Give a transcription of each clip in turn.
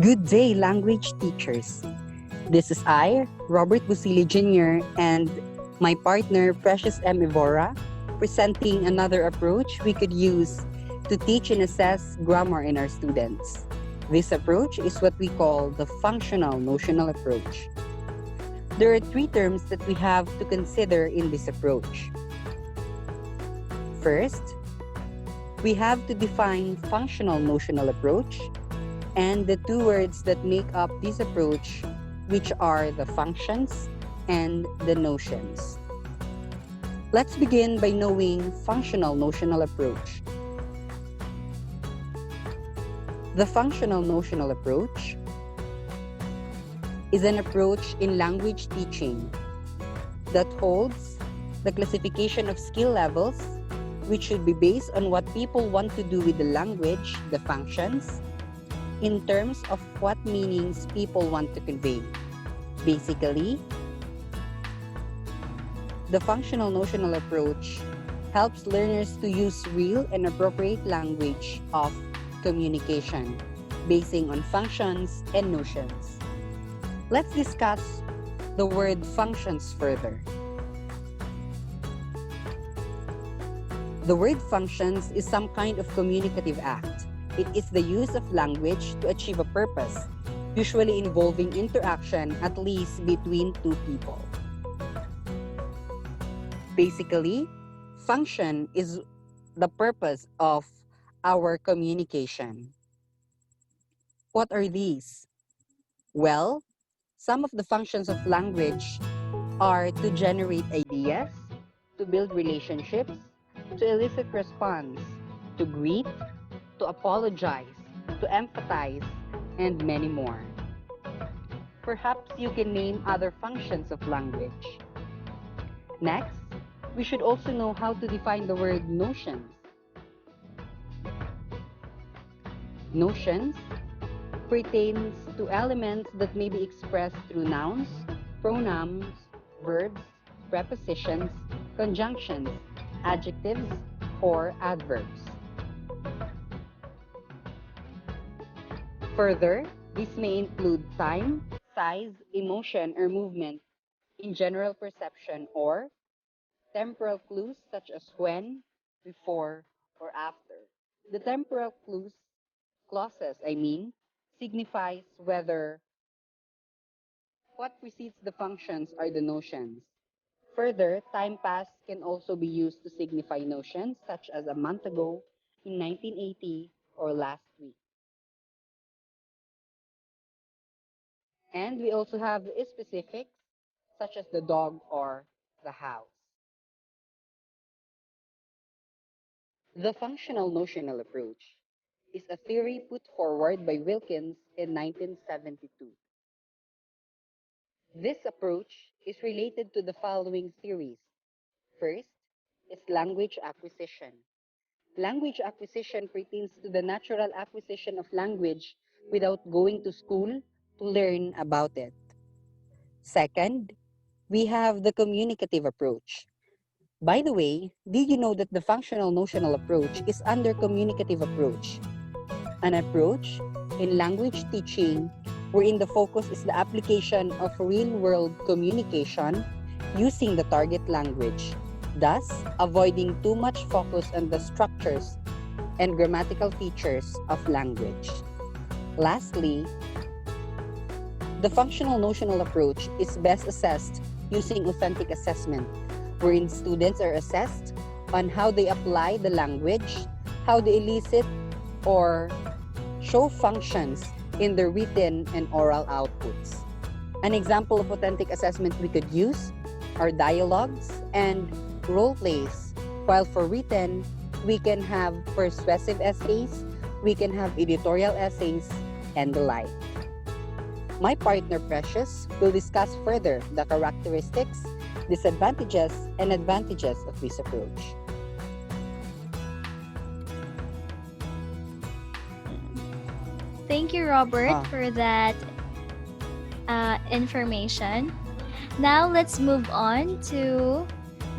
Good day, language teachers. This is I, Robert Busili Jr., and my partner, Precious M. Ivora, presenting another approach we could use to teach and assess grammar in our students. This approach is what we call the functional notional approach. There are three terms that we have to consider in this approach. First, we have to define functional notional approach and the two words that make up this approach, which are the functions and the notions. Let's begin by knowing functional notional approach. The functional notional approach is an approach in language teaching that holds the classification of skill levels, which should be based on what people want to do with the language, the functions, in terms of what meanings people want to convey. Basically, the functional notional approach helps learners to use real and appropriate language of communication, basing on functions and notions. Let's discuss the word functions further. The word functions is some kind of communicative act. It is the use of language to achieve a purpose, usually involving interaction at least between two people. Basically, function is the purpose of our communication. What are these? Well, some of the functions of language are to generate ideas, to build relationships, to elicit response, to greet, to apologize, to empathize, and many more. Perhaps you can name other functions of language. Next, we should also know how to define the word notions. Notions pertains to elements that may be expressed through nouns, pronouns, verbs, prepositions, conjunctions, adjectives, or adverbs. Further, this may include time, size, emotion, or movement in general perception, or temporal clues such as when, before, or after. The temporal clauses, signifies whether what precedes the functions are the notions. Further, time past can also be used to signify notions such as a month ago, in 1980, or last week. And we also have specifics such as the dog or the house. The functional notional approach is a theory put forward by Wilkins in 1972. This approach is related to the following theories. First is language acquisition. Language acquisition pertains to the natural acquisition of language without going to school to learn about it. Second, we have the communicative approach. By the way, did you know that the functional notional approach is under communicative approach? An approach in language teaching wherein the focus is the application of real-world communication using the target language, thus avoiding too much focus on the structures and grammatical features of language. Lastly, the functional notional approach is best assessed using authentic assessment, wherein students are assessed on how they apply the language, how they elicit or show functions in their written and oral outputs. An example of authentic assessment we could use are dialogues and role plays, while for written, we can have persuasive essays, we can have editorial essays, and the like. My partner Precious will discuss further the characteristics, disadvantages, and advantages of this approach. Thank you, Robert, for that information. Now, let's move on to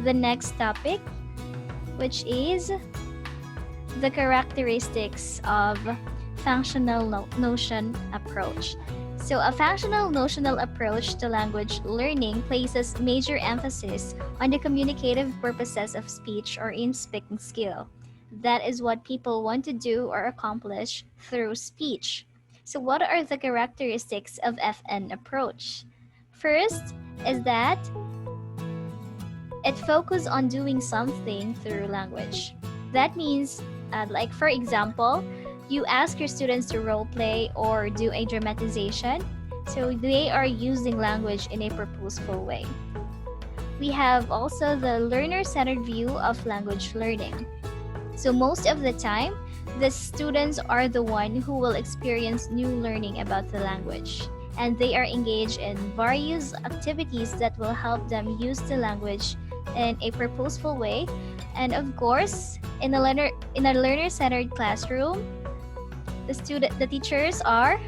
the next topic, which is the characteristics of functional notion approach. So, a functional notional approach to language learning places major emphasis on the communicative purposes of speech or in speaking skill. That is what people want to do or accomplish through speech. So, what are the characteristics of FN approach? First is that it focuses on doing something through language. That means, like for example, you ask your students to role play or do a dramatization, so they are using language in a purposeful way. We have also the learner centered view of language learning. So, most of the time, the students are the one who will experience new learning about the language, and they are engaged in various activities that will help them use the language in a purposeful way. And of course, in a learner centered classroom, the teachers are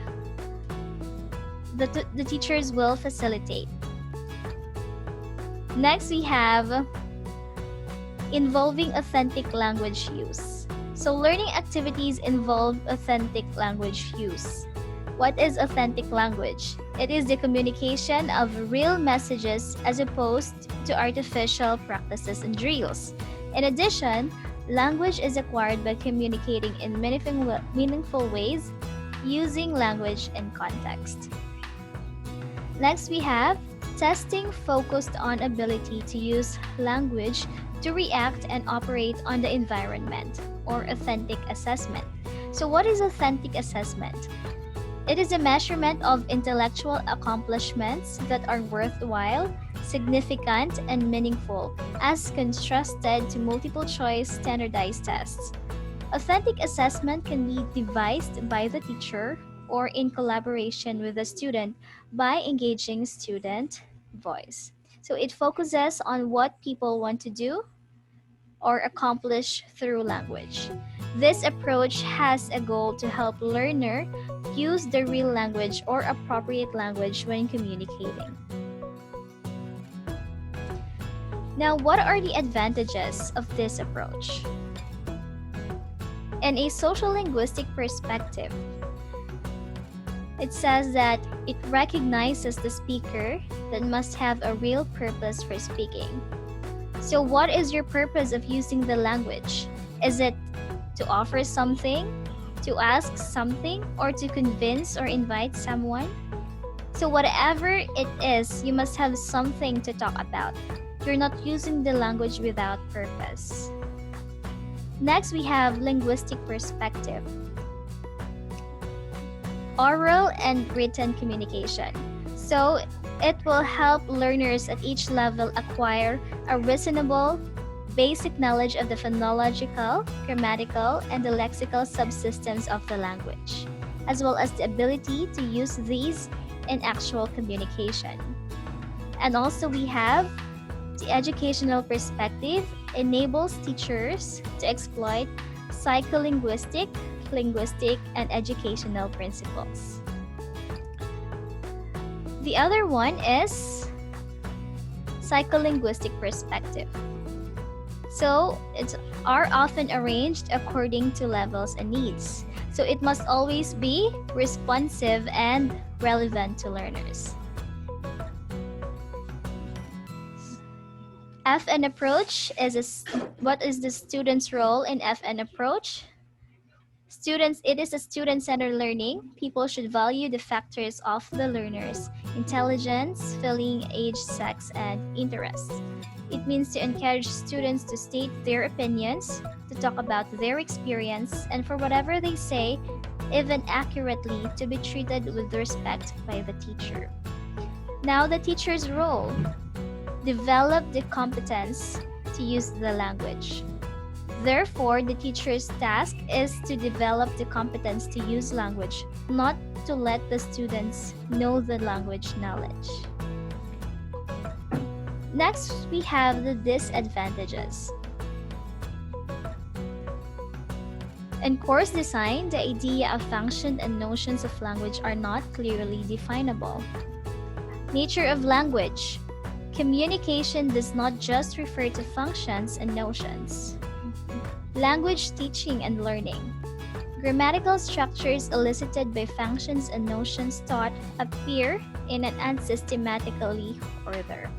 the teachers will facilitate. Next, we have involving authentic language use. So, learning activities involve authentic language use. What is authentic language? It is the communication of real messages as opposed to artificial practices and drills. In addition, language is acquired by communicating in meaningful ways using language and context. Next, we have testing focused on ability to use language to react and operate on the environment, or authentic assessment. So, what is authentic assessment? It is a measurement of intellectual accomplishments that are worthwhile, significant, and meaningful, as contrasted to multiple choice standardized tests. Authentic assessment can be devised by the teacher or in collaboration with the student by engaging student voice. So it focuses on what people want to do or accomplish through language. This approach has a goal to help learner use the real language or appropriate language when communicating. Now, what are the advantages of this approach? In a social linguistic perspective, it says that it recognizes the speaker that must have a real purpose for speaking. So, what is your purpose of using the language? Is it to offer something, to ask something, or to convince or invite someone? So, whatever it is, you must have something to talk about. You're not using the language without purpose. Next, we have linguistic perspective. Oral and written communication. So, it will help learners at each level acquire a reasonable, basic knowledge of the phonological, grammatical, and the lexical subsystems of the language, as well as the ability to use these in actual communication. And also, we have the educational perspective enables teachers to exploit psycholinguistic, linguistic, and educational principles. The other one is psycholinguistic perspective. So it's are often arranged according to levels and needs. So it must always be responsive and relevant to learners. FN approach what is the student's role in FN approach? Students, it is a student-centered learning. People should value the factors of the learner's intelligence, feeling, age, sex, and interests. It means to encourage students to state their opinions, to talk about their experience, and for whatever they say, even accurately, to be treated with respect by the teacher. Now, the teacher's role. Develop the competence to use the language. Therefore, the teacher's task is to develop the competence to use language, not to let the students know the language knowledge. Next, we have the disadvantages. In course design, the idea of function and notions of language are not clearly definable. Nature of language. Communication does not just refer to functions and notions. Language teaching and learning. Grammatical structures elicited by functions and notions taught appear in an unsystematically order.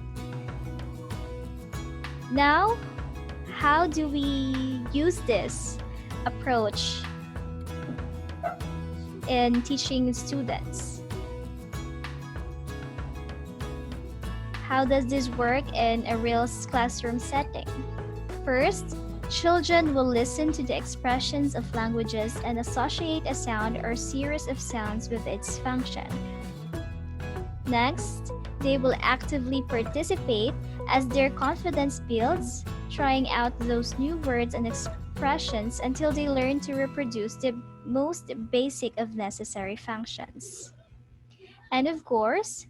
Now, how do we use this approach in teaching students? How does this work in a real classroom setting? First, children will listen to the expressions of languages and associate a sound or series of sounds with its function. Next, they will actively participate as their confidence builds, trying out those new words and expressions until they learn to reproduce the most basic of necessary functions. And of course,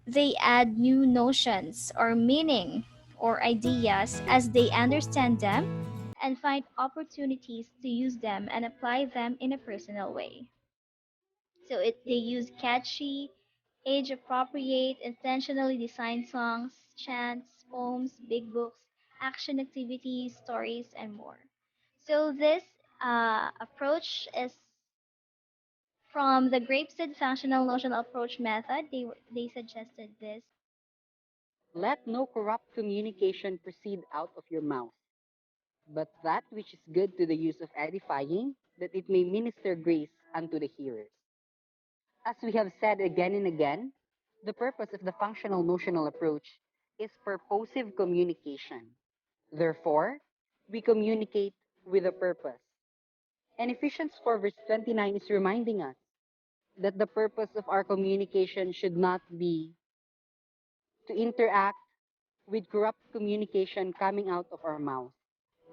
they add new notions or meaning or ideas as they understand them and find opportunities to use them and apply them in a personal way. So they use catchy, age appropriate, intentionally designed songs, chants, poems, big books, action activities, stories, and more. So this approach is from the Grapeseed functional notional approach method. They suggested this. Let no corrupt communication proceed out of your mouth, but that which is good to the use of edifying, that it may minister grace unto the hearers. As we have said again and again, the purpose of the functional notional approach is purposive communication. Therefore, we communicate with a purpose. And Ephesians 4, verse 29 is reminding us that the purpose of our communication should not be to interact with corrupt communication coming out of our mouth.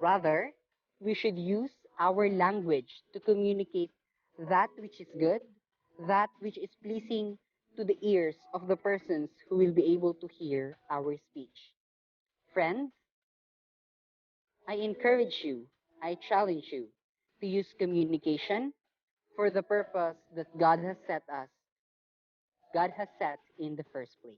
Rather, we should use our language to communicate that which is good, that which is pleasing to the ears of the persons who will be able to hear our speech. Friends, I encourage you, I challenge you to use communication for the purpose that God has set in the first place.